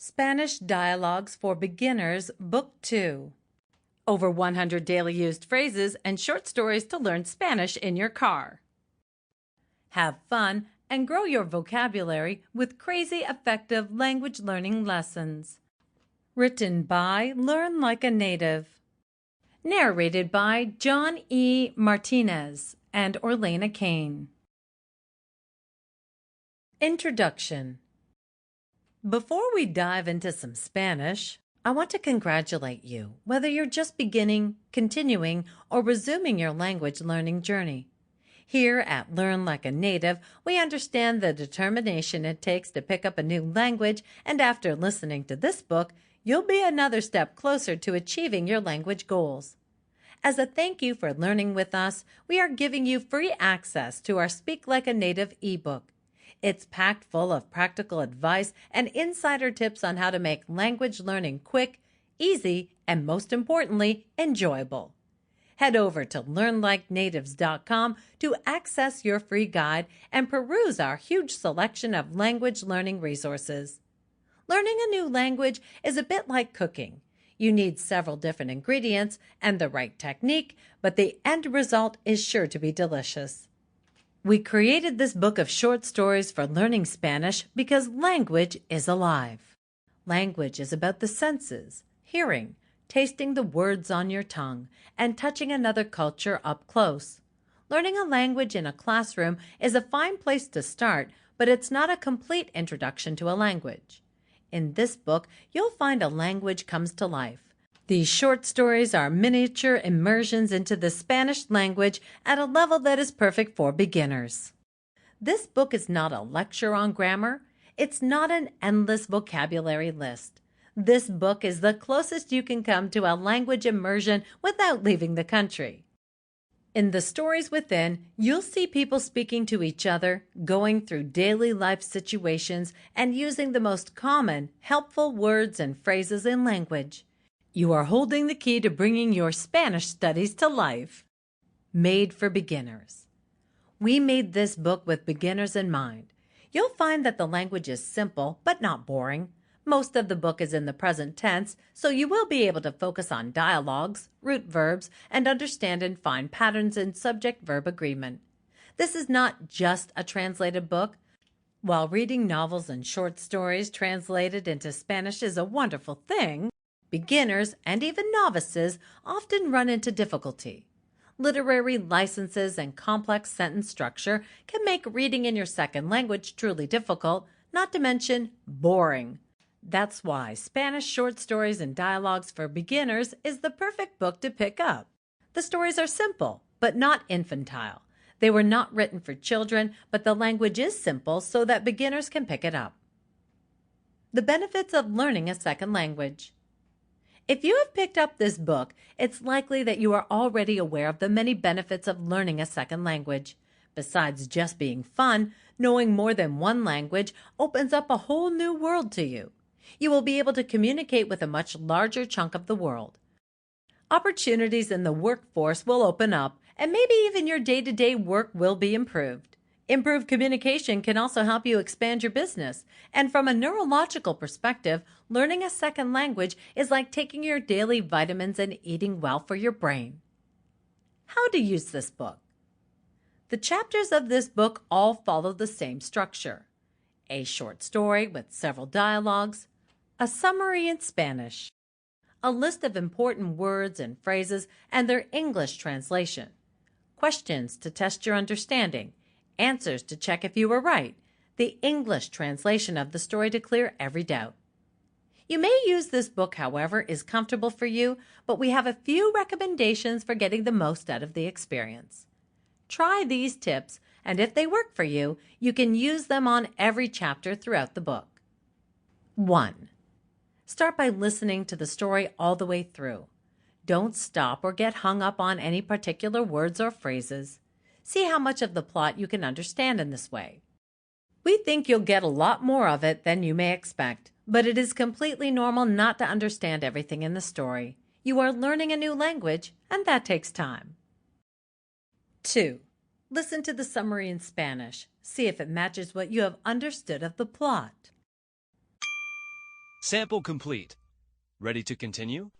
Spanish Dialogues for Beginners, Book 2. Over 100 daily used phrases and short stories to learn Spanish in your car. Have fun and grow your vocabulary with crazy effective language learning lessons. Written by Learn Like a Native. Narrated by John E. Martinez and Orlena Cain. Introduction. Before we dive into some Spanish, I want to congratulate you, whether you're just beginning, continuing, or resuming your language learning journey. Here at Learn Like a Native, we understand the determination it takes to pick up a new language, and after listening to this book, you'll be another step closer to achieving your language goals. As a thank you for learning with us, we are giving you free access to our Speak Like a Native ebook. It's packed full of practical advice and insider tips on how to make language learning quick, easy, and most importantly, enjoyable. Head over to learnlikenatives.com to access your free guide and peruse our huge selection of language learning resources. Learning a new language is a bit like cooking. You need several different ingredients and the right technique, but the end result is sure to be delicious. We created this book of short stories for learning Spanish because language is alive. Language is about the senses, hearing, tasting the words on your tongue, and touching another culture up close. Learning a language in a classroom is a fine place to start, but it's not a complete introduction to a language. In this book, you'll find a language comes to life. These short stories are miniature immersions into the Spanish language at a level that is perfect for beginners. This book is not a lecture on grammar. It's not an endless vocabulary list. This book is the closest you can come to a language immersion without leaving the country. In the stories within, you'll see people speaking to each other, going through daily life situations, and using the most common, helpful words and phrases in language. You are holding the key to bringing your Spanish studies to life. Made for beginners. We made this book with beginners in mind. You'll find that the language is simple but not boring. Most of the book is in the present tense, so you will be able to focus on dialogues, root verbs, and understand and find patterns in subject-verb agreement. This is not just a translated book. While reading novels and short stories translated into Spanish is a wonderful thing, beginners and even novices often run into difficulty. Literary licenses and complex sentence structure can make reading in your second language truly difficult, not to mention boring. That's why Spanish Short Stories and Dialogues for Beginners is the perfect book to pick up. The stories are simple, but not infantile. They were not written for children, but the language is simple so that beginners can pick it up. The benefits of learning a second language. If you have picked up this book, it's likely that you are already aware of the many benefits of learning a second language. Besides just being fun, knowing more than one language opens up a whole new world to you. You will be able to communicate with a much larger chunk of the world. Opportunities in the workforce will open up, and maybe even your day-to-day work will be improved. Improved communication can also help you expand your business. And from a neurological perspective, learning a second language is like taking your daily vitamins and eating well for your brain. How to use this book. The chapters of this book all follow the same structure. A short story with several dialogues, a summary in Spanish, a list of important words and phrases and their English translation, questions to test your understanding, answers to check if you were right, the English translation of the story to clear every doubt. You may use this book however is comfortable for you, but we have a few recommendations for getting the most out of the experience. Try these tips, and if they work for you, you can use them on every chapter throughout the book. 1. Start by listening to the story all the way through. Don't stop or get hung up on any particular words or phrases. See how much of the plot you can understand in this way. We think you'll get a lot more of it than you may expect, but it is completely normal not to understand everything in the story. You are learning a new language, and that takes time. 2. Listen to the summary in Spanish. See if it matches what you have understood of the plot. Sample complete. Ready to continue?